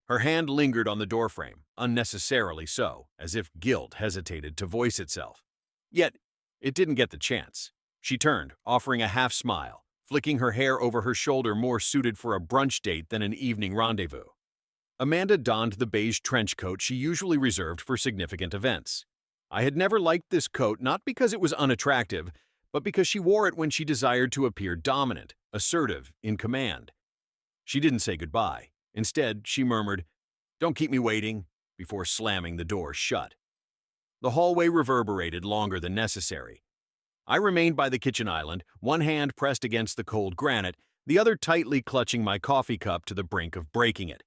Her hand lingered on the doorframe, unnecessarily so, as if guilt hesitated to voice itself. Yet, it didn't get the chance. She turned, offering a half smile, flicking her hair over her shoulder more suited for a brunch date than an evening rendezvous. Amanda donned the beige trench coat she usually reserved for significant events. I had never liked this coat not because it was unattractive, but because she wore it when she desired to appear dominant, assertive, in command. She didn't say goodbye. Instead, she murmured, "Don't keep me waiting," before slamming the door shut. The hallway reverberated longer than necessary. I remained by the kitchen island, one hand pressed against the cold granite, the other tightly clutching my coffee cup to the brink of breaking it.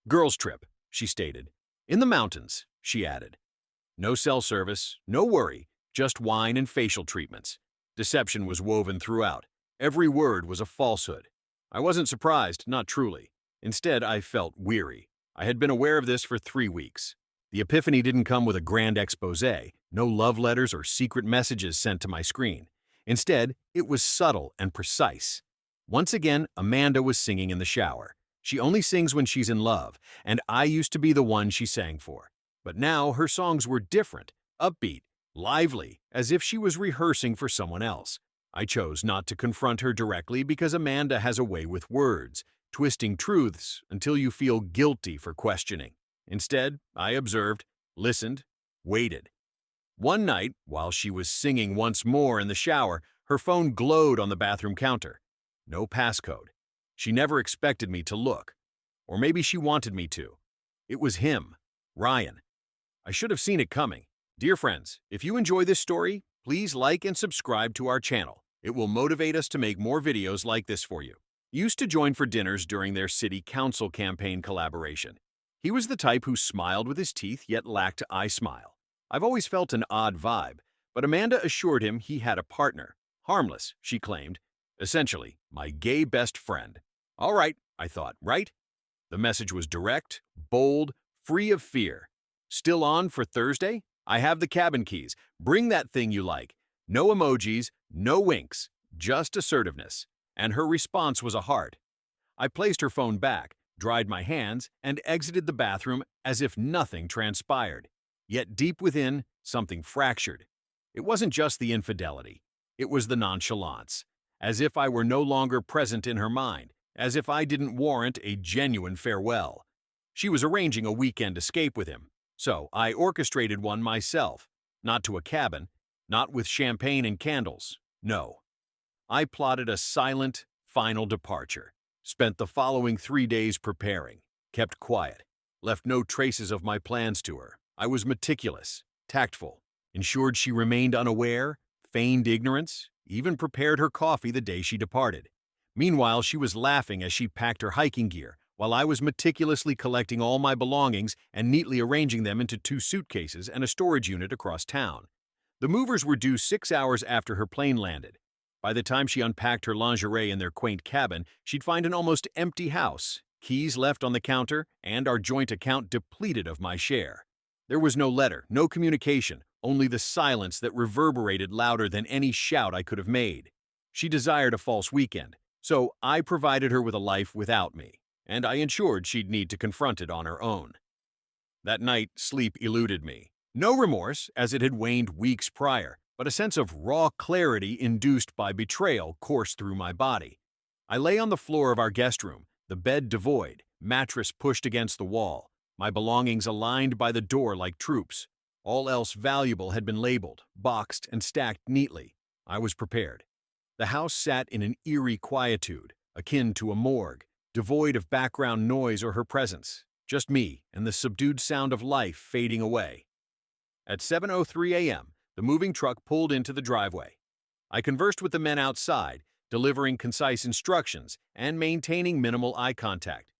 "Girls' trip," she stated. "In the mountains," she added. No cell service, no worry, just wine and facial treatments. Deception was woven throughout. Every word was a falsehood. I wasn't surprised, not truly. Instead, I felt weary. I had been aware of this for 3 weeks. The epiphany didn't come with a grand exposé, no love letters or secret messages sent to my screen. Instead, it was subtle and precise. Once again, Amanda was singing in the shower. She only sings when she's in love, and I used to be the one she sang for. But now her songs were different, upbeat, lively, as if she was rehearsing for someone else. I chose not to confront her directly because Amanda has a way with words, twisting truths until you feel guilty for questioning. Instead, I observed, listened, waited. One night, while she was singing once more in the shower, her phone glowed on the bathroom counter. No passcode. She never expected me to look. Or maybe she wanted me to. It was him, Ryan. I should have seen it coming. Dear friends, if you enjoy this story, please like and subscribe to our channel. It will motivate us to make more videos like this for you. Used to join for dinners during their city council campaign collaboration. He was the type who smiled with his teeth yet lacked eye smile. I've always felt an odd vibe, but Amanda assured him he had a partner. Harmless, she claimed. Essentially, my gay best friend. All right, I thought, right? The message was direct, bold, free of fear. Still on for Thursday? I have the cabin keys. Bring that thing you like. No emojis, no winks, just assertiveness. And her response was a heart. I placed her phone back, dried my hands, and exited the bathroom as if nothing transpired. Yet deep within, something fractured. It wasn't just the infidelity. It was the nonchalance. As if I were no longer present in her mind. As if I didn't warrant a genuine farewell. She was arranging a weekend escape with him. So I orchestrated one myself, not to a cabin, not with champagne and candles, no. I plotted a silent, final departure, spent the following 3 days preparing, kept quiet, left no traces of my plans to her. I was meticulous, tactful, ensured she remained unaware, feigned ignorance, even prepared her coffee the day she departed. Meanwhile, she was laughing as she packed her hiking gear, while I was meticulously collecting all my belongings and neatly arranging them into 2 suitcases and a storage unit across town. The movers were due 6 hours after her plane landed. By the time she unpacked her lingerie in their quaint cabin, she'd find an almost empty house, keys left on the counter, and our joint account depleted of my share. There was no letter, no communication, only the silence that reverberated louder than any shout I could have made. She desired a false weekend, so I provided her with a life without me. And I ensured she'd need to confront it on her own. That night, sleep eluded me. No remorse, as it had waned weeks prior, but a sense of raw clarity induced by betrayal coursed through my body. I lay on the floor of our guest room, the bed devoid, mattress pushed against the wall, my belongings aligned by the door like troops. All else valuable had been labeled, boxed, and stacked neatly. I was prepared. The house sat in an eerie quietude, akin to a morgue, devoid of background noise or her presence, just me and the subdued sound of life fading away. At 7:03 a.m., the moving truck pulled into the driveway. I conversed with the men outside, delivering concise instructions and maintaining minimal eye contact.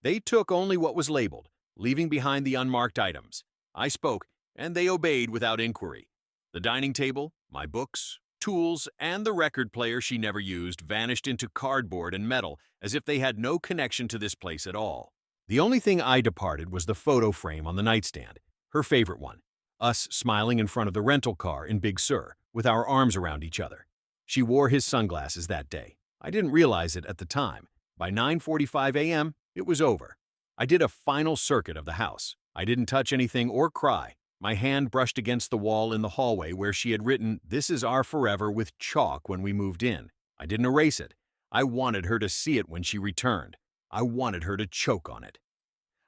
They took only what was labeled, leaving behind the unmarked items. I spoke, and they obeyed without inquiry. The dining table, my books, tools, and the record player she never used vanished into cardboard and metal as if they had no connection to this place at all. The only thing I departed was the photo frame on the nightstand, her favorite one, us smiling in front of the rental car in Big Sur, with our arms around each other. She wore his sunglasses that day. I didn't realize it at the time. By 9:45 a.m., it was over. I did a final circuit of the house. I didn't touch anything or cry. My hand brushed against the wall in the hallway where she had written, "This is our forever," with chalk when we moved in. I didn't erase it. I wanted her to see it when she returned. I wanted her to choke on it.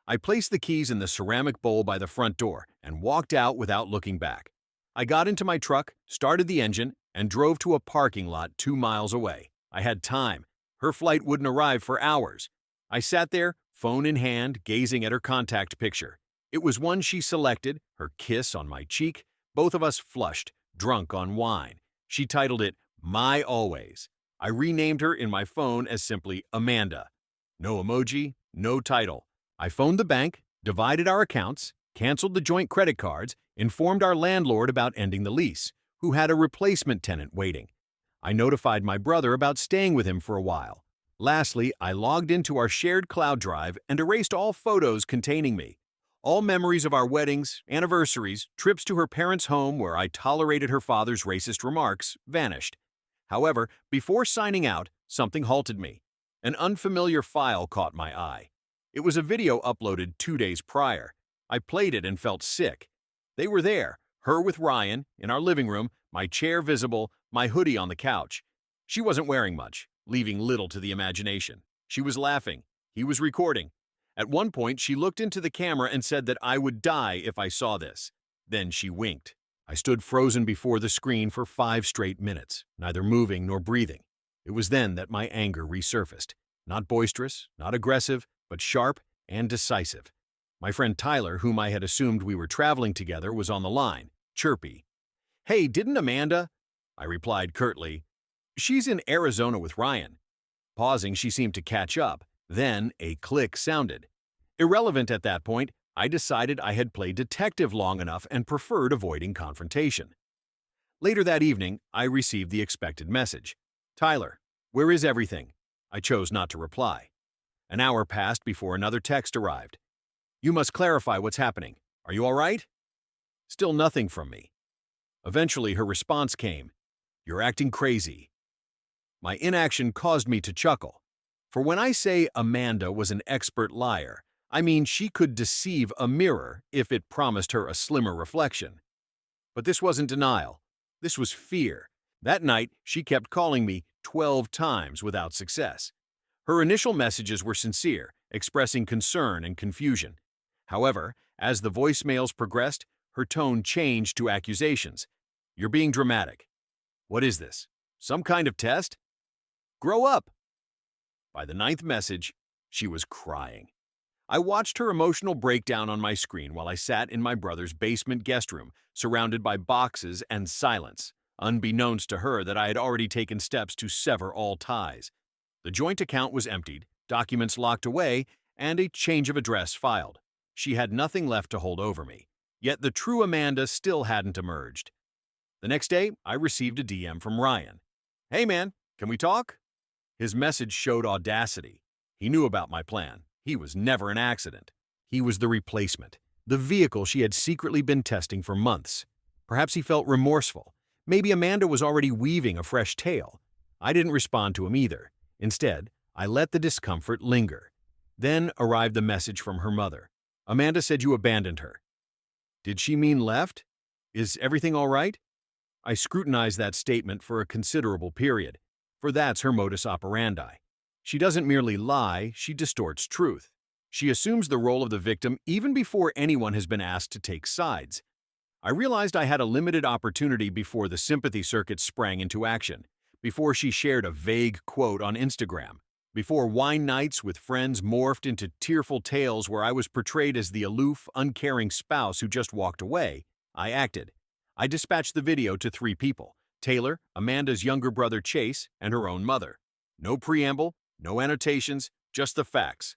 I placed the keys in the ceramic bowl by the front door and walked out without looking back. I got into my truck, started the engine, and drove to a parking lot 2 miles away. I had time. Her flight wouldn't arrive for hours. I sat there, phone in hand, gazing at her contact picture. It was one she selected, her kiss on my cheek, both of us flushed, drunk on wine. She titled it, "My Always." I renamed her in my phone as simply Amanda. No emoji, no title. I phoned the bank, divided our accounts, canceled the joint credit cards, informed our landlord about ending the lease, who had a replacement tenant waiting. I notified my brother about staying with him for a while. Lastly, I logged into our shared cloud drive and erased all photos containing me. All memories of our weddings, anniversaries, trips to her parents' home where I tolerated her father's racist remarks vanished. However, before signing out, something halted me. An unfamiliar file caught my eye. It was a video uploaded 2 days prior. I played it and felt sick. They were there, her with Ryan, in our living room, my chair visible, my hoodie on the couch. She wasn't wearing much, leaving little to the imagination. She was laughing. He was recording. At one point, she looked into the camera and said that I would die if I saw this. Then she winked. I stood frozen before the screen for 5 straight minutes, neither moving nor breathing. It was then that my anger resurfaced. Not boisterous, not aggressive, but sharp and decisive. My friend Tyler, whom I had assumed we were traveling together, was on the line, chirpy. "Hey, didn't Amanda?" I replied curtly. "She's in Arizona with Ryan." Pausing, she seemed to catch up. Then a click sounded. Irrelevant at that point, I decided I had played detective long enough and preferred avoiding confrontation. Later that evening, I received the expected message. "Tyler, where is everything?" I chose not to reply. An hour passed before another text arrived. "You must clarify what's happening. Are you all right?" Still nothing from me. Eventually, her response came. "You're acting crazy." My inaction caused me to chuckle. For when I say Amanda was an expert liar, I mean she could deceive a mirror if it promised her a slimmer reflection. But this wasn't denial. This was fear. That night, she kept calling me 12 times without success. Her initial messages were sincere, expressing concern and confusion. However, as the voicemails progressed, her tone changed to accusations. "You're being dramatic." "What is this? Some kind of test?" "Grow up." By the 9th message, she was crying. I watched her emotional breakdown on my screen while I sat in my brother's basement guest room, surrounded by boxes and silence, unbeknownst to her that I had already taken steps to sever all ties. The joint account was emptied, documents locked away, and a change of address filed. She had nothing left to hold over me. Yet the true Amanda still hadn't emerged. The next day, I received a DM from Ryan. "Hey man, can we talk?" His message showed audacity. He knew about my plan. He was never an accident. He was the replacement, the vehicle she had secretly been testing for months. Perhaps he felt remorseful. Maybe Amanda was already weaving a fresh tale. I didn't respond to him either. Instead, I let the discomfort linger. Then arrived the message from her mother. "Amanda said you abandoned her." Did she mean left? Is everything all right? I scrutinized that statement for a considerable period, for that's her modus operandi. She doesn't merely lie, she distorts truth. She assumes the role of the victim even before anyone has been asked to take sides. I realized I had a limited opportunity before the sympathy circuit sprang into action, before she shared a vague quote on Instagram, before wine nights with friends morphed into tearful tales where I was portrayed as the aloof, uncaring spouse who just walked away. I acted. I dispatched the video to 3 people: Taylor, Amanda's younger brother Chase, and her own mother. No preamble, no annotations, just the facts.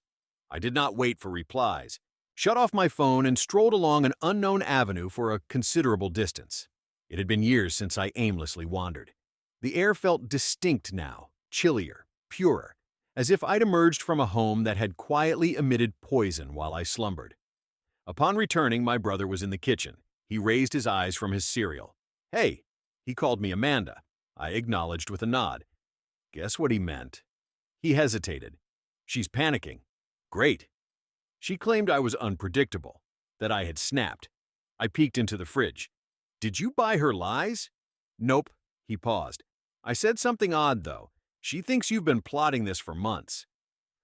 I did not wait for replies. Shut off my phone and strolled along an unknown avenue for a considerable distance. It had been years since I aimlessly wandered. The air felt distinct now, chillier, purer, as if I'd emerged from a home that had quietly emitted poison while I slumbered. Upon returning, my brother was in the kitchen. He raised his eyes from his cereal. "Hey," he called me Amanda. I acknowledged with a nod. Guess what he meant? He hesitated. "She's panicking." "Great." She claimed I was unpredictable, that I had snapped. I peeked into the fridge. Did you buy her lies? Nope, he paused. I said something odd, though. She thinks you've been plotting this for months.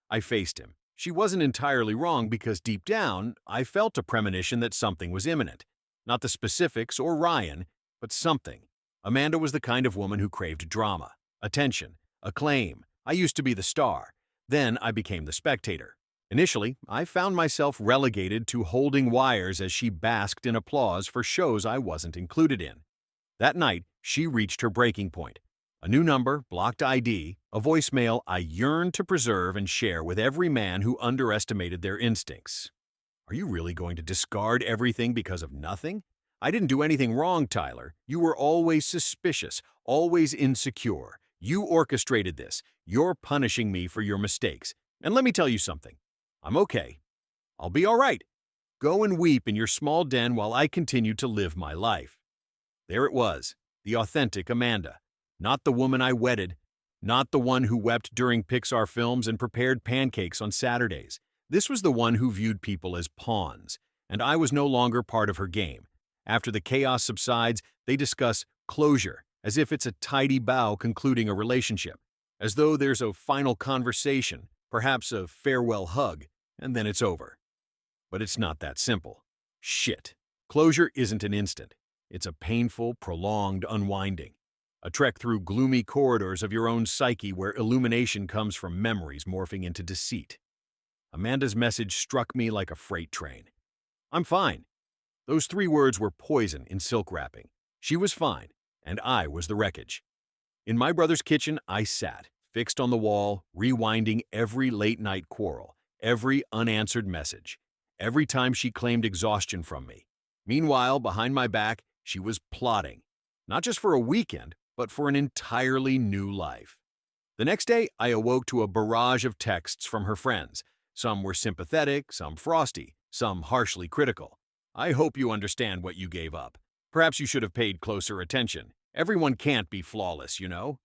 I faced him. She wasn't entirely wrong because deep down, I felt a premonition that something was imminent. Not the specifics or Ryan, but something. Amanda was the kind of woman who craved drama, attention, acclaim. I used to be the star. Then I became the spectator. Initially, I found myself relegated to holding wires as she basked in applause for shows I wasn't included in. That night, she reached her breaking point. A new number, blocked ID, a voicemail I yearned to preserve and share with every man who underestimated their instincts. Are you really going to discard everything because of nothing? I didn't do anything wrong, Tyler. You were always suspicious, always insecure. You orchestrated this. You're punishing me for your mistakes. And let me tell you something. I'm okay. I'll be all right. Go and weep in your small den while I continue to live my life. There it was, the authentic Amanda. Not the woman I wedded, not the one who wept during Pixar films and prepared pancakes on Saturdays. This was the one who viewed people as pawns, and I was no longer part of her game. After the chaos subsides, they discuss closure, as if it's a tidy bow concluding a relationship, as though there's a final conversation, perhaps a farewell hug, and then it's over. But it's not that simple. Shit. Closure isn't an instant. It's a painful, prolonged unwinding. A trek through gloomy corridors of your own psyche where illumination comes from memories morphing into deceit. Amanda's message struck me like a freight train. I'm fine. Those 3 words were poison in silk wrapping. She was fine, and I was the wreckage. In my brother's kitchen, I sat, fixed on the wall, rewinding every late-night quarrel, every unanswered message, every time she claimed exhaustion from me. Meanwhile, behind my back, she was plotting, not just for a weekend, but for an entirely new life. The next day, I awoke to a barrage of texts from her friends. Some were sympathetic, some frosty, some harshly critical. I hope you understand what you gave up. Perhaps you should have paid closer attention. Everyone can't be flawless, you know?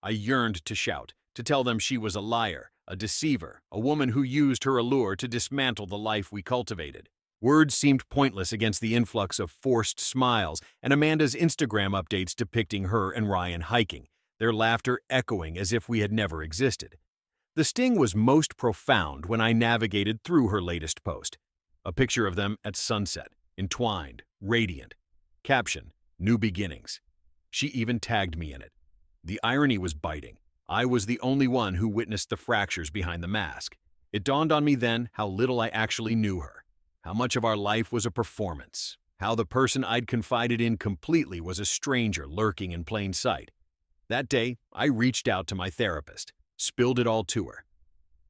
I yearned to shout, to tell them she was a liar, a deceiver, a woman who used her allure to dismantle the life we cultivated. Words seemed pointless against the influx of forced smiles and Amanda's Instagram updates depicting her and Ryan hiking, their laughter echoing as if we had never existed. The sting was most profound when I navigated through her latest post. A picture of them at sunset, entwined, radiant. Caption, new beginnings. She even tagged me in it. The irony was biting. I was the only one who witnessed the fractures behind the mask. It dawned on me then how little I actually knew her. How much of our life was a performance. How the person I'd confided in completely was a stranger lurking in plain sight. That day, I reached out to my therapist, spilled it all to her.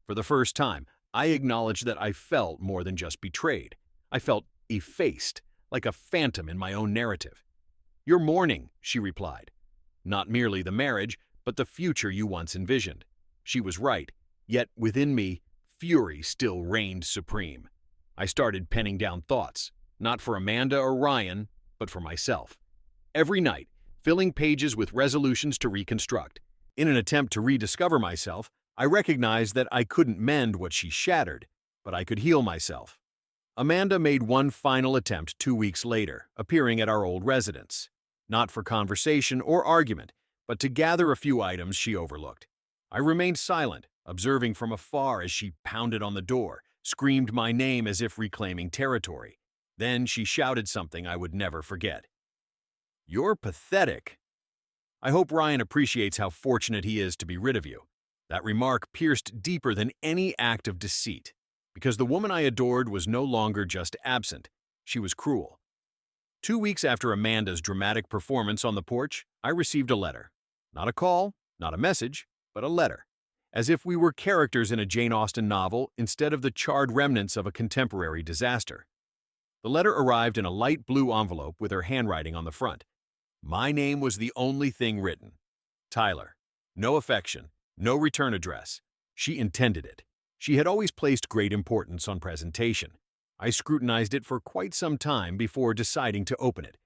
For the first time, I acknowledged that I felt more than just betrayed. I felt effaced, like a phantom in my own narrative. You're mourning, she replied. Not merely the marriage, but the future you once envisioned. She was right, yet within me, fury still reigned supreme. I started penning down thoughts, not for Amanda or Ryan, but for myself. Every night, filling pages with resolutions to reconstruct. In an attempt to rediscover myself, I recognized that I couldn't mend what she shattered, but I could heal myself. Amanda made one final attempt 2 weeks later, appearing at our old residence. Not for conversation or argument, but to gather a few items she overlooked. I remained silent, observing from afar as she pounded on the door, screamed my name as if reclaiming territory. Then she shouted something I would never forget. You're pathetic. I hope Ryan appreciates how fortunate he is to be rid of you. That remark pierced deeper than any act of deceit, because the woman I adored was no longer just absent, she was cruel. 2 weeks after Amanda's dramatic performance on the porch, I received a letter. Not a call, not a message, but a letter. As if we were characters in a Jane Austen novel instead of the charred remnants of a contemporary disaster. The letter arrived in a light blue envelope with her handwriting on the front. My name was the only thing written. Tyler. No affection, no return address. She intended it. She had always placed great importance on presentation. I scrutinized it for quite some time before deciding to open it.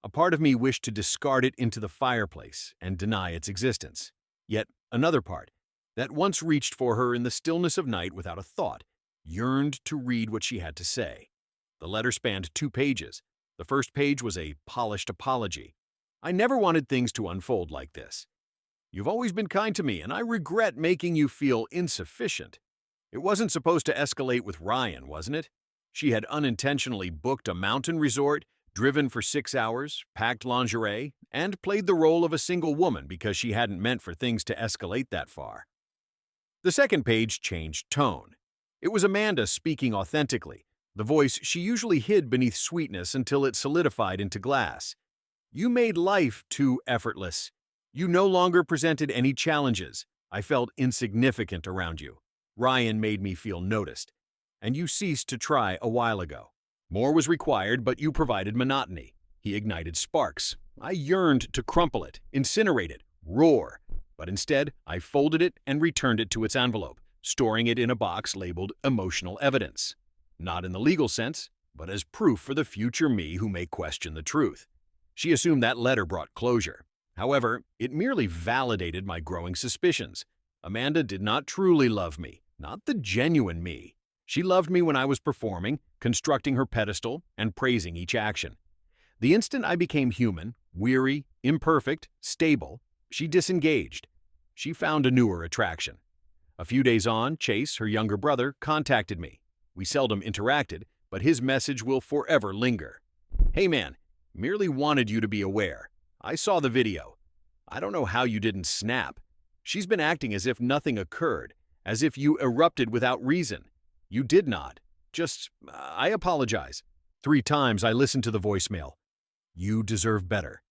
A part of me wished to discard it into the fireplace and deny its existence. Yet another part, that once reached for her in the stillness of night without a thought, yearned to read what she had to say. The letter spanned 2 pages. The first page was a polished apology. I never wanted things to unfold like this. You've always been kind to me, and I regret making you feel insufficient. It wasn't supposed to escalate with Ryan, wasn't it? She had unintentionally booked a mountain resort, driven for 6 hours, packed lingerie, and played the role of a single woman because she hadn't meant for things to escalate that far. The second page changed tone. It was Amanda speaking authentically, the voice she usually hid beneath sweetness until it solidified into glass. You made life too effortless. You no longer presented any challenges. I felt insignificant around you. Ryan made me feel noticed. And you ceased to try a while ago. More was required, but you provided monotony. He ignited sparks. I yearned to crumple it, incinerate it, roar. But instead, I folded it and returned it to its envelope, storing it in a box labeled emotional evidence. Not in the legal sense, but as proof for the future me who may question the truth. She assumed that letter brought closure. However, it merely validated my growing suspicions. Amanda did not truly love me, not the genuine me. She loved me when I was performing, constructing her pedestal, and praising each action. The instant I became human, weary, imperfect, stable, she disengaged. She found a newer attraction. A few days on, Chase, her younger brother, contacted me. We seldom interacted, but his message will forever linger. Hey man, merely wanted you to be aware. I saw the video. I don't know how you didn't snap. She's been acting as if nothing occurred, as if you erupted without reason. You did not. I apologize. 3 times I listened to the voicemail. You deserve better.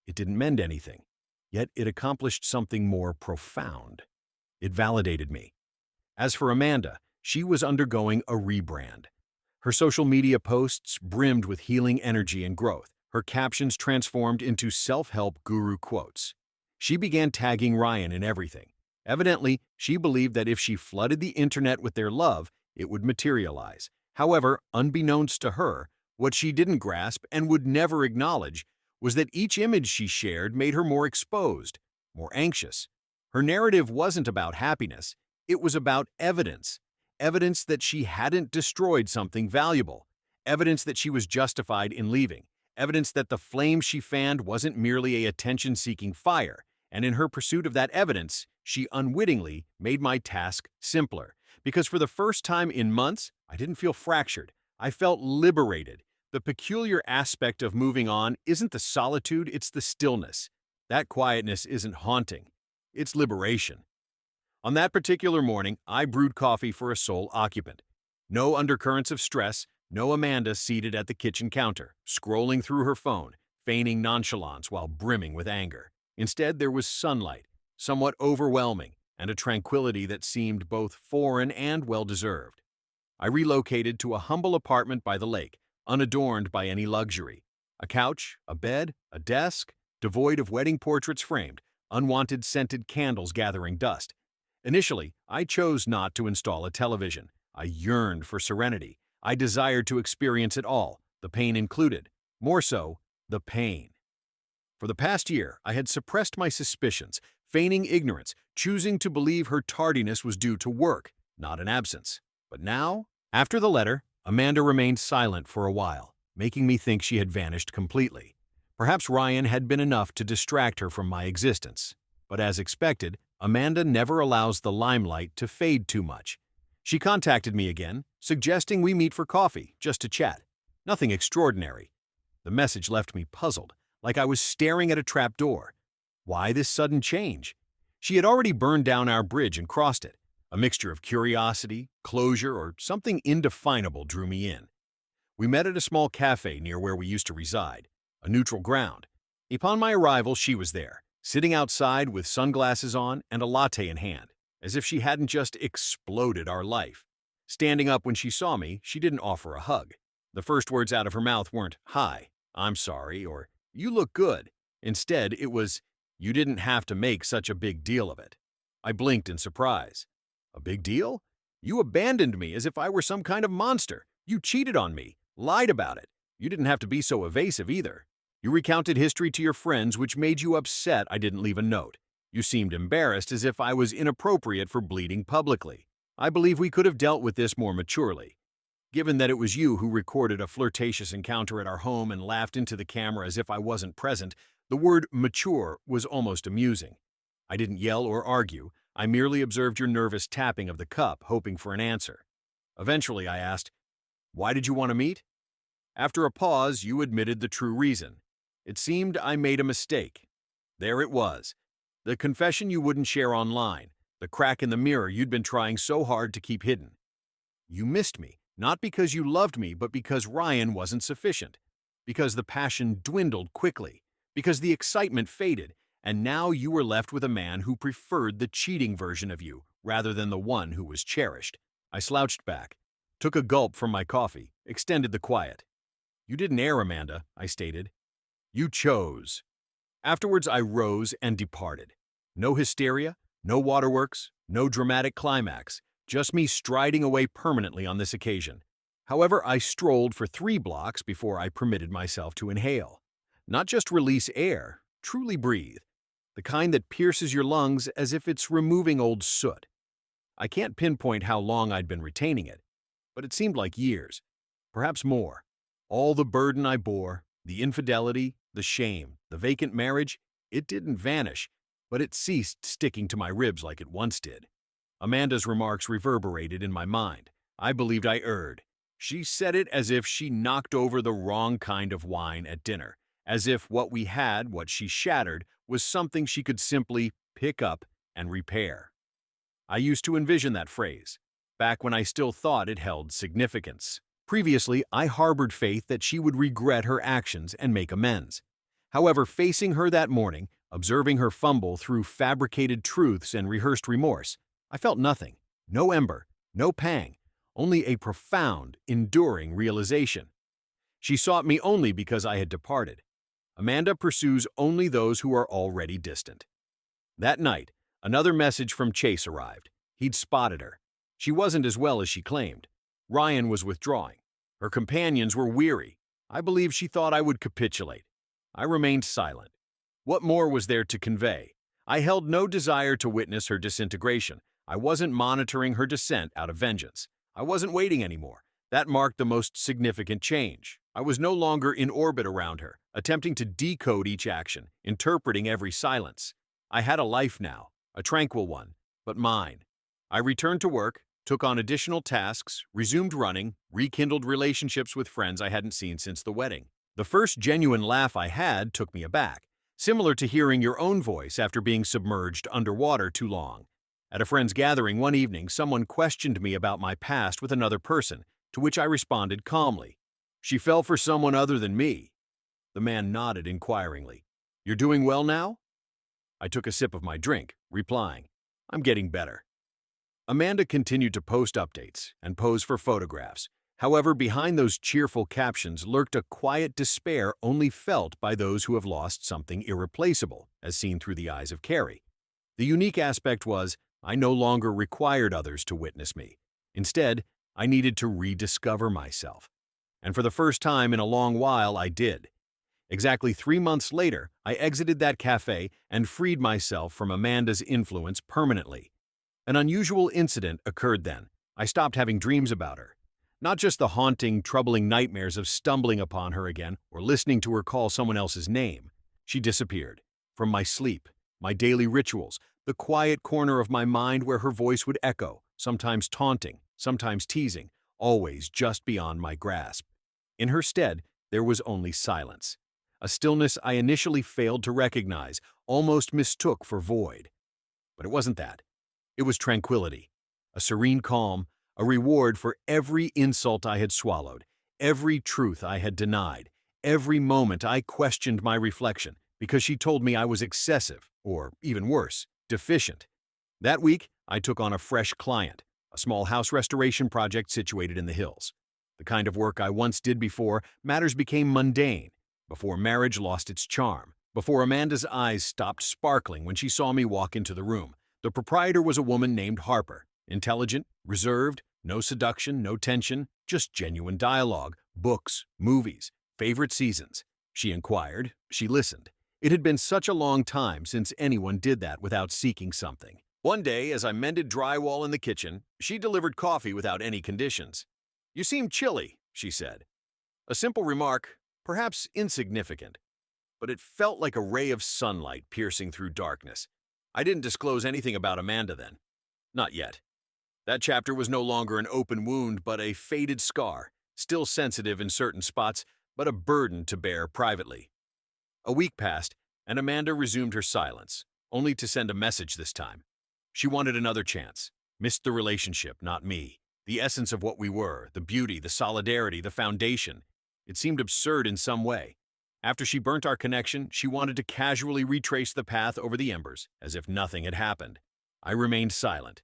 It didn't mend anything, yet it accomplished something more profound. It validated me. As for Amanda, she was undergoing a rebrand. Her social media posts brimmed with healing energy and growth. Her captions transformed into self-help guru quotes. She began tagging Ryan in everything. Evidently, she believed that if she flooded the internet with their love, it would materialize. However, unbeknownst to her, what she didn't grasp and would never acknowledge was that each image she shared made her more exposed, more anxious. Her narrative wasn't about happiness, it was about evidence. Evidence that she hadn't destroyed something valuable. Evidence that she was justified in leaving. Evidence that the flame she fanned wasn't merely a attention-seeking fire. And in her pursuit of that evidence, she unwittingly made my task simpler. Because for the first time in months, I didn't feel fractured. I felt liberated. The peculiar aspect of moving on isn't the solitude, it's the stillness. That quietness isn't haunting. It's liberation. On that particular morning, I brewed coffee for a sole occupant. No undercurrents of stress, no Amanda seated at the kitchen counter, scrolling through her phone, feigning nonchalance while brimming with anger. Instead, there was sunlight, somewhat overwhelming, and a tranquility that seemed both foreign and well-deserved. I relocated to a humble apartment by the lake, unadorned by any luxury. A couch, a bed, a desk, devoid of wedding portraits framed, unwanted scented candles gathering dust. Initially, I chose not to install a television. I yearned for serenity. I desired to experience it all, the pain included. More so, the pain. For the past year, I had suppressed my suspicions, feigning ignorance, choosing to believe her tardiness was due to work, not an absence. But now, after the letter, Amanda remained silent for a while, making me think she had vanished completely. Perhaps Ryan had been enough to distract her from my existence. But as expected, Amanda never allows the limelight to fade too much. She contacted me again, suggesting we meet for coffee, just to chat. Nothing extraordinary. The message left me puzzled, like I was staring at a trap door. Why this sudden change? She had already burned down our bridge and crossed it. A mixture of curiosity, closure, or something indefinable drew me in. We met at a small cafe near where we used to reside, a neutral ground. Upon my arrival, she was there, sitting outside with sunglasses on and a latte in hand, as if she hadn't just exploded our life. Standing up when she saw me, she didn't offer a hug. The first words out of her mouth weren't, "Hi, I'm sorry," or "You look good." Instead, it was, "You didn't have to make such a big deal of it." I blinked in surprise. A big deal? You abandoned me as if I were some kind of monster. You cheated on me, lied about it. You didn't have to be so evasive either. You recounted history to your friends, which made you upset I didn't leave a note. You seemed embarrassed as if I was inappropriate for bleeding publicly. I believe we could have dealt with this more maturely. Given that it was you who recorded a flirtatious encounter at our home and laughed into the camera as if I wasn't present, the word mature was almost amusing. I didn't yell or argue. I merely observed your nervous tapping of the cup, hoping for an answer. Eventually, I asked, "Why did you want to meet?" After a pause, you admitted the true reason. It seemed I made a mistake. There it was. The confession you wouldn't share online, the crack in the mirror you'd been trying so hard to keep hidden. You missed me, not because you loved me, but because Ryan wasn't sufficient. Because the passion dwindled quickly. Because the excitement faded, and now you were left with a man who preferred the cheating version of you rather than the one who was cherished. I slouched back, took a gulp from my coffee, extended the quiet. You didn't err, Amanda, I stated. You chose. Afterwards, I rose and departed. No hysteria, no waterworks, no dramatic climax, just me striding away permanently on this occasion. However, I strolled for 3 blocks before I permitted myself to inhale. Not just release air, truly breathe. The kind that pierces your lungs as if it's removing old soot. I can't pinpoint how long I'd been retaining it, but it seemed like years, perhaps more. All the burden I bore, the infidelity, the shame, the vacant marriage, it didn't vanish, but it ceased sticking to my ribs like it once did. Amanda's remarks reverberated in my mind. I believed I erred. She said it as if she knocked over the wrong kind of wine at dinner, as if what we had, what she shattered, was something she could simply pick up and repair. I used to envision that phrase, back when I still thought it held significance. Previously, I harbored faith that she would regret her actions and make amends. However, facing her that morning, observing her fumble through fabricated truths and rehearsed remorse, I felt nothing, no ember, no pang, only a profound, enduring realization. She sought me only because I had departed. Amanda pursues only those who are already distant. That night, another message from Chase arrived. He'd spotted her. She wasn't as well as she claimed. Ryan was withdrawing. Her companions were weary. I believe she thought I would capitulate. I remained silent. What more was there to convey? I held no desire to witness her disintegration. I wasn't monitoring her descent out of vengeance. I wasn't waiting anymore. That marked the most significant change. I was no longer in orbit around her, attempting to decode each action, interpreting every silence. I had a life now, a tranquil one, but mine. I returned to work, took on additional tasks, resumed running, rekindled relationships with friends I hadn't seen since the wedding. The first genuine laugh I had took me aback, similar to hearing your own voice after being submerged underwater too long. At a friend's gathering one evening, someone questioned me about my past with another person, to which I responded calmly. She fell for someone other than me. The man nodded inquiringly. You're doing well now? I took a sip of my drink, replying, I'm getting better. Amanda continued to post updates and pose for photographs. However, behind those cheerful captions lurked a quiet despair only felt by those who have lost something irreplaceable, as seen through the eyes of Carrie. The unique aspect was, I no longer required others to witness me. Instead, I needed to rediscover myself. And for the first time in a long while, I did. Exactly 3 months later, I exited that cafe and freed myself from Amanda's influence permanently. An unusual incident occurred then. I stopped having dreams about her. Not just the haunting, troubling nightmares of stumbling upon her again or listening to her call someone else's name. She disappeared. From my sleep, my daily rituals, the quiet corner of my mind where her voice would echo, sometimes taunting, sometimes teasing, always just beyond my grasp. In her stead, there was only silence. A stillness I initially failed to recognize, almost mistook for void. But it wasn't that. It was tranquility, a serene calm, a reward for every insult I had swallowed, every truth I had denied, every moment I questioned my reflection because she told me I was excessive, or even worse, deficient. That week, I took on a fresh client, a small house restoration project situated in the hills. The kind of work I once did before, matters became mundane, before marriage lost its charm, before Amanda's eyes stopped sparkling when she saw me walk into the room. The proprietor was a woman named Harper, intelligent, reserved, no seduction, no tension, just genuine dialogue, books, movies, favorite seasons. She inquired, she listened. It had been such a long time since anyone did that without seeking something. One day, as I mended drywall in the kitchen, she delivered coffee without any conditions. "You seem chilly," she said. A simple remark, perhaps insignificant, but it felt like a ray of sunlight piercing through darkness. I didn't disclose anything about Amanda then. Not yet. That chapter was no longer an open wound, but a faded scar, still sensitive in certain spots, but a burden to bear privately. A week passed, and Amanda resumed her silence, only to send a message this time. She wanted another chance, missed the relationship, not me. The essence of what we were, the beauty, the solidarity, the foundation. It seemed absurd in some way. After she burnt our connection, she wanted to casually retrace the path over the embers, as if nothing had happened. I remained silent.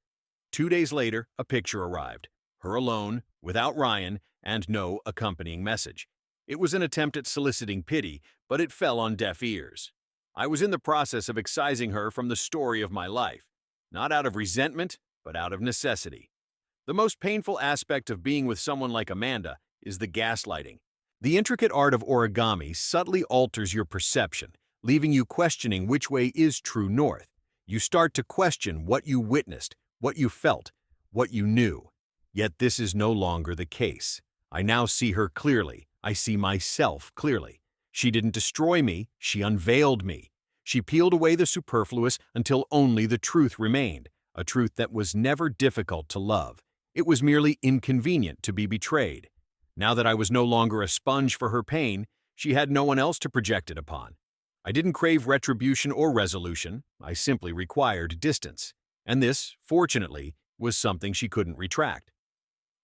2 days later, a picture arrived. Her alone, without Ryan, and no accompanying message. It was an attempt at soliciting pity, but it fell on deaf ears. I was in the process of excising her from the story of my life, not out of resentment, but out of necessity. The most painful aspect of being with someone like Amanda is the gaslighting. The intricate art of origami subtly alters your perception, leaving you questioning which way is true north. You start to question what you witnessed, what you felt, what you knew. Yet this is no longer the case. I now see her clearly. I see myself clearly. She didn't destroy me, she unveiled me. She peeled away the superfluous until only the truth remained, a truth that was never difficult to love. It was merely inconvenient to be betrayed. Now that I was no longer a sponge for her pain, she had no one else to project it upon. I didn't crave retribution or resolution, I simply required distance. And this, fortunately, was something she couldn't retract.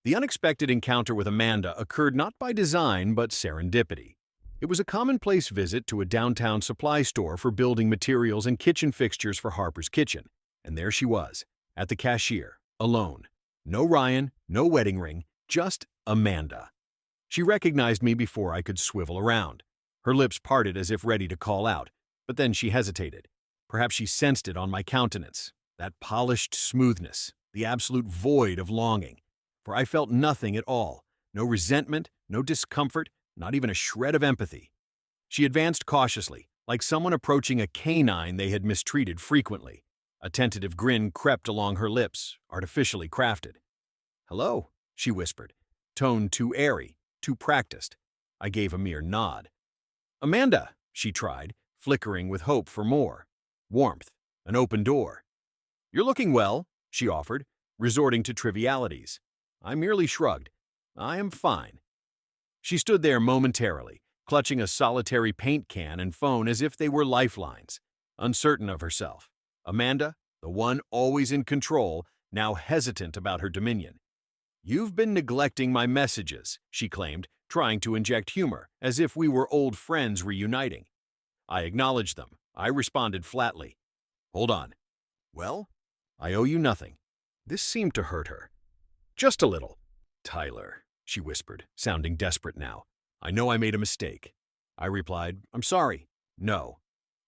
The unexpected encounter with Amanda occurred not by design but serendipity. It was a commonplace visit to a downtown supply store for building materials and kitchen fixtures for Harper's Kitchen. And there she was, at the cashier, alone. No Ryan, no wedding ring, just Amanda. She recognized me before I could swivel around. Her lips parted as if ready to call out, but then she hesitated. Perhaps she sensed it on my countenance, that polished smoothness, the absolute void of longing. For I felt nothing at all, no resentment, no discomfort, not even a shred of empathy. She advanced cautiously, like someone approaching a canine they had mistreated frequently. A tentative grin crept along her lips, artificially crafted. "Hello," she whispered, tone too airy, too practiced. I gave a mere nod. "Amanda," she tried, flickering with hope for more. Warmth, an open door. "You're looking well," she offered, resorting to trivialities. I merely shrugged. "I am fine." She stood there momentarily, clutching a solitary paint can and phone as if they were lifelines, uncertain of herself. Amanda, the one always in control, now hesitant about her dominion. "You've been neglecting my messages," she claimed, trying to inject humor, as if we were old friends reuniting. I acknowledged them. I responded flatly. "Hold on. Well, I owe you nothing." This seemed to hurt her. "Just a little." "Tyler," she whispered, sounding desperate now. "I know I made a mistake." I replied, "I'm sorry." "No,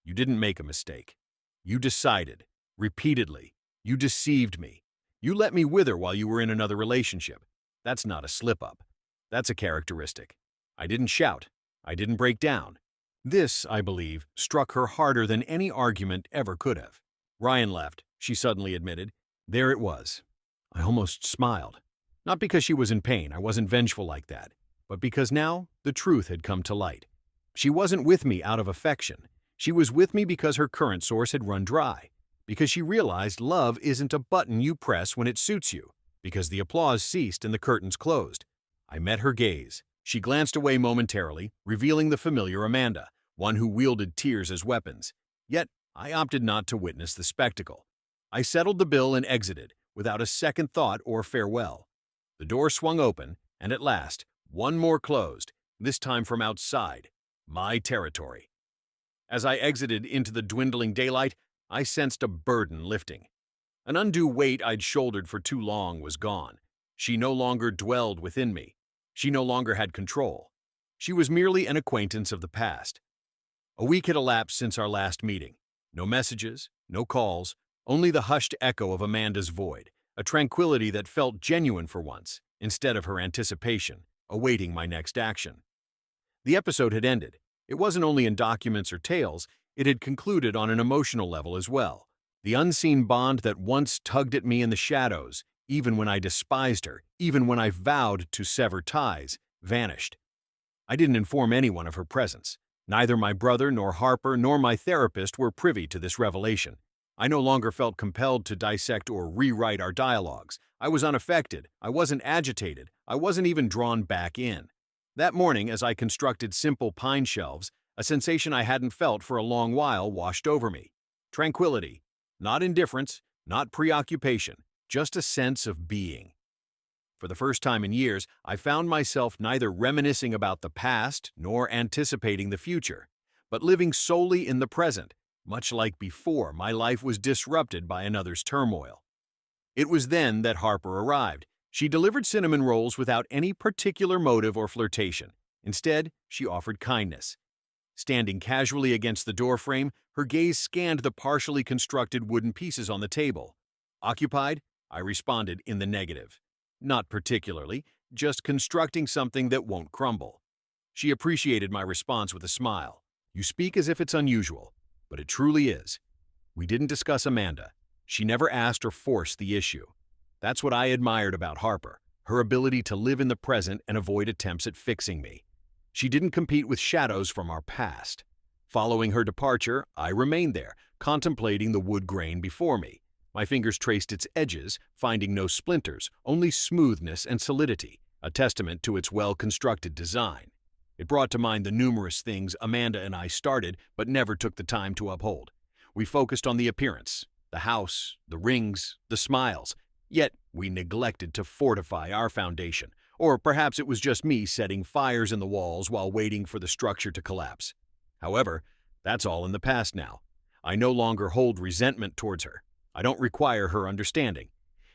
you didn't make a mistake. You decided, repeatedly. You deceived me. You let me wither while you were in another relationship. That's not a slip-up. That's a characteristic. I didn't shout. I didn't break down." This, I believe, struck her harder than any argument ever could have. Ryan left, she suddenly admitted. There it was. I almost smiled. Not because she was in pain, I wasn't vengeful like that, but because now the truth had come to light. She wasn't with me out of affection. She was with me because her current source had run dry. Because she realized love isn't a button you press when it suits you. Because the applause ceased and the curtains closed. I met her gaze. She glanced away momentarily, revealing the familiar Amanda, one who wielded tears as weapons. Yet, I opted not to witness the spectacle. I settled the bill and exited, without a second thought or farewell. The door swung open, and at last, one more closed, this time from outside, my territory. As I exited into the dwindling daylight, I sensed a burden lifting. An undue weight I'd shouldered for too long was gone. She no longer dwelled within me. She no longer had control. She was merely an acquaintance of the past. A week had elapsed since our last meeting. No messages, no calls, only the hushed echo of Amanda's void, a tranquility that felt genuine for once, instead of her anticipation, awaiting my next action. The episode had ended. It wasn't only in documents or tales, it had concluded on an emotional level as well. The unseen bond that once tugged at me in the shadows, even when I despised her, even when I vowed to sever ties, vanished. I didn't inform anyone of her presence. Neither my brother nor Harper nor my therapist were privy to this revelation. I no longer felt compelled to dissect or rewrite our dialogues. I was unaffected. I wasn't agitated. I wasn't even drawn back in. That morning, as I constructed simple pine shelves, a sensation I hadn't felt for a long while washed over me. Tranquility. Not indifference, not preoccupation, just a sense of being. For the first time in years, I found myself neither reminiscing about the past nor anticipating the future, but living solely in the present, much like before my life was disrupted by another's turmoil. It was then that Harper arrived. She delivered cinnamon rolls without any particular motive or flirtation. Instead, she offered kindness. Standing casually against the doorframe, her gaze scanned the partially constructed wooden pieces on the table. Occupied? I responded in the negative. Not particularly, just constructing something that won't crumble. She appreciated my response with a smile. You speak as if it's unusual, but it truly is. We didn't discuss Amanda. She never asked or forced the issue. That's what I admired about Harper, her ability to live in the present and avoid attempts at fixing me. She didn't compete with shadows from our past. Following her departure, I remained there, contemplating the wood grain before me. My fingers traced its edges, finding no splinters, only smoothness and solidity, a testament to its well-constructed design. It brought to mind the numerous things Amanda and I started but never took the time to uphold. We focused on the appearance, the house, the rings, the smiles, yet we neglected to fortify our foundation. Or perhaps it was just me setting fires in the walls while waiting for the structure to collapse. However, that's all in the past now. I no longer hold resentment towards her. I don't require her understanding.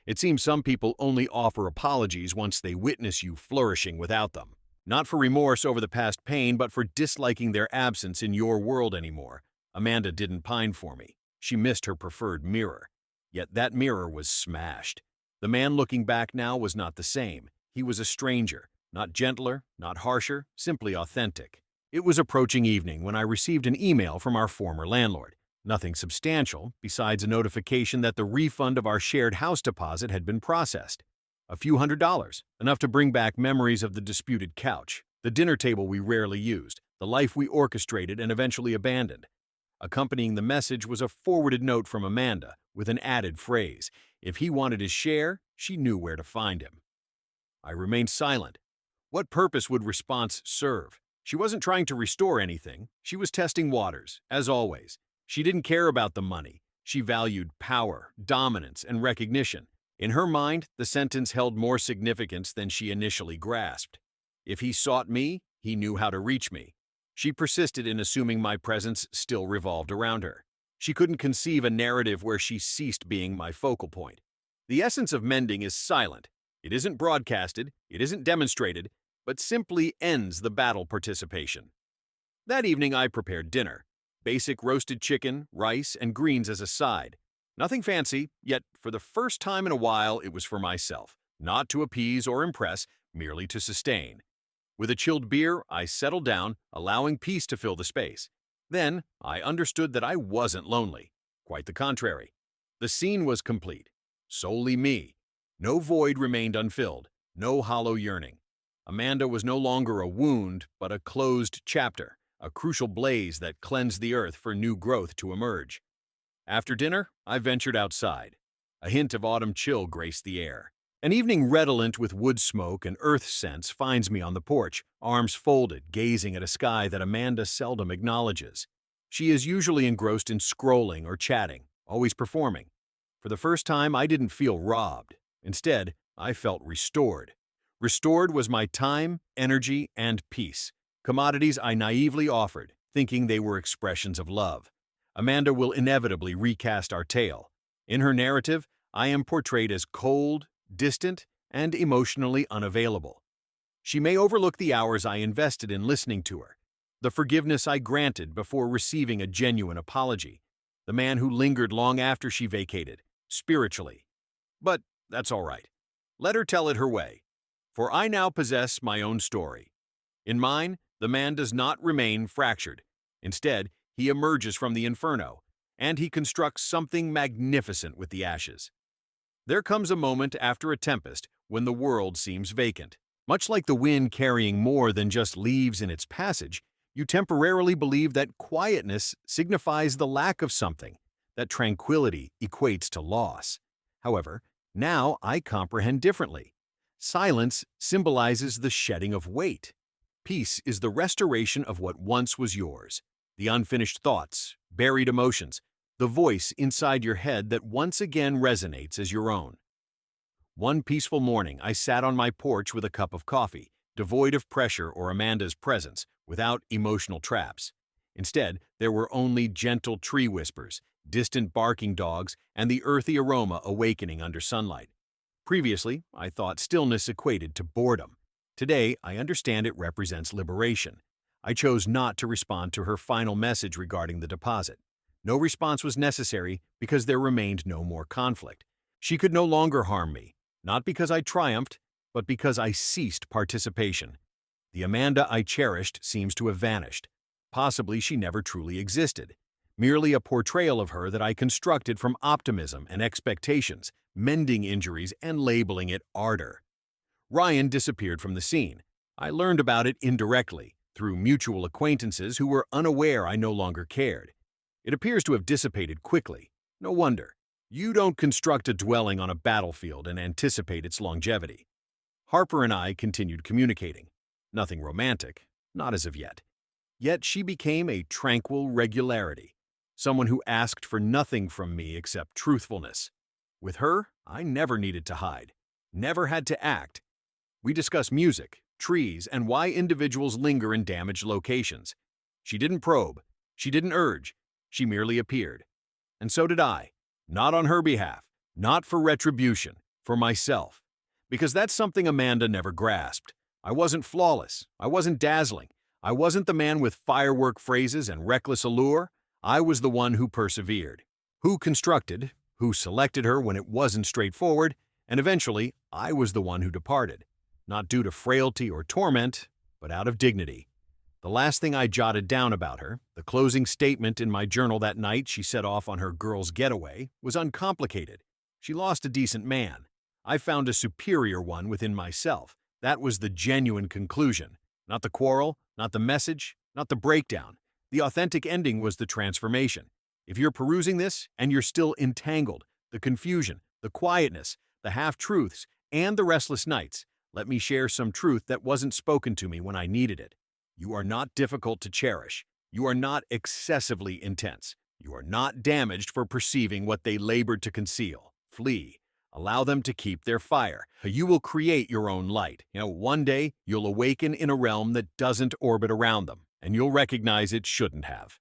It seems some people only offer apologies once they witness you flourishing without them. Not for remorse over the past pain, but for disliking their absence in your world anymore. Amanda didn't pine for me. She missed her preferred mirror. Yet that mirror was smashed. The man looking back now was not the same. He was a stranger, not gentler, not harsher, simply authentic. It was approaching evening when I received an email from our former landlord. Nothing substantial, besides a notification that the refund of our shared house deposit had been processed. A few $100s, enough to bring back memories of the disputed couch, the dinner table we rarely used, the life we orchestrated and eventually abandoned. Accompanying the message was a forwarded note from Amanda, with an added phrase. If he wanted his share, she knew where to find him. I remained silent. What purpose would response serve? She wasn't trying to restore anything. She was testing waters, as always. She didn't care about the money. She valued power, dominance, and recognition. In her mind, the sentence held more significance than she initially grasped. If he sought me, he knew how to reach me. She persisted in assuming my presence still revolved around her. She couldn't conceive a narrative where she ceased being my focal point. The essence of mending is silent. It isn't broadcasted, it isn't demonstrated, but simply ends the battle participation. That evening I prepared dinner. Basic roasted chicken, rice, and greens as a side. Nothing fancy, yet for the first time in a while it was for myself, not to appease or impress, merely to sustain. With a chilled beer, I settled down, allowing peace to fill the space. Then I understood that I wasn't lonely. Quite the contrary. The scene was complete. Solely me. No void remained unfilled, no hollow yearning. Amanda was no longer a wound, but a closed chapter. A crucial blaze that cleansed the earth for new growth to emerge. After dinner, I ventured outside. A hint of autumn chill graced the air. An evening redolent with wood smoke and earth scents finds me on the porch, arms folded, gazing at a sky that Amanda seldom acknowledges. She is usually engrossed in scrolling or chatting, always performing. For the first time, I didn't feel robbed. Instead, I felt restored. Restored was my time, energy, and peace. Commodities I naively offered, thinking they were expressions of love. Amanda will inevitably recast our tale. In her narrative, I am portrayed as cold, distant, and emotionally unavailable. She may overlook the hours I invested in listening to her, the forgiveness I granted before receiving a genuine apology, the man who lingered long after she vacated, spiritually. But that's all right. Let her tell it her way, for I now possess my own story. In mine, the man does not remain fractured. Instead, he emerges from the inferno, and he constructs something magnificent with the ashes. There comes a moment after a tempest when the world seems vacant. Much like the wind carrying more than just leaves in its passage, you temporarily believe that quietness signifies the lack of something, that tranquility equates to loss. However, now I comprehend differently. Silence symbolizes the shedding of weight. Peace is the restoration of what once was yours, the unfinished thoughts, buried emotions, the voice inside your head that once again resonates as your own. One peaceful morning, I sat on my porch with a cup of coffee, devoid of pressure or Amanda's presence, without emotional traps. Instead, there were only gentle tree whispers, distant barking dogs, and the earthy aroma awakening under sunlight. Previously, I thought stillness equated to boredom. Today, I understand it represents liberation. I chose not to respond to her final message regarding the deposit. No response was necessary because there remained no more conflict. She could no longer harm me, not because I triumphed, but because I ceased participation. The Amanda I cherished seems to have vanished. Possibly she never truly existed. Merely a portrayal of her that I constructed from optimism and expectations, mending injuries and labeling it ardor. Ryan disappeared from the scene. I learned about it indirectly, through mutual acquaintances who were unaware I no longer cared. It appears to have dissipated quickly. No wonder. You don't construct a dwelling on a battlefield and anticipate its longevity. Harper and I continued communicating. Nothing romantic, not as of yet. Yet she became a tranquil regularity, someone who asked for nothing from me except truthfulness. With her, I never needed to hide, never had to act. We discussed music, trees, and why individuals linger in damaged locations. She didn't probe, she didn't urge, she merely appeared. And so did I. Not on her behalf, not for retribution, for myself. Because that's something Amanda never grasped. I wasn't flawless, I wasn't dazzling, I wasn't the man with firework phrases and reckless allure. I was the one who persevered, who constructed, who selected her when it wasn't straightforward, and eventually I was the one who departed. Not due to frailty or torment, but out of dignity. The last thing I jotted down about her, the closing statement in my journal that night she set off on her girl's getaway, was uncomplicated. She lost a decent man. I found a superior one within myself. That was the genuine conclusion. Not the quarrel, not the message, not the breakdown. The authentic ending was the transformation. If you're perusing this and you're still entangled, the confusion, the quietness, the half-truths, and the restless nights, let me share some truth that wasn't spoken to me when I needed it. You are not difficult to cherish. You are not excessively intense. You are not damaged for perceiving what they labored to conceal. Flee. Allow them to keep their fire. You will create your own light. One day you'll awaken in a realm that doesn't orbit around them, and you'll recognize it shouldn't have.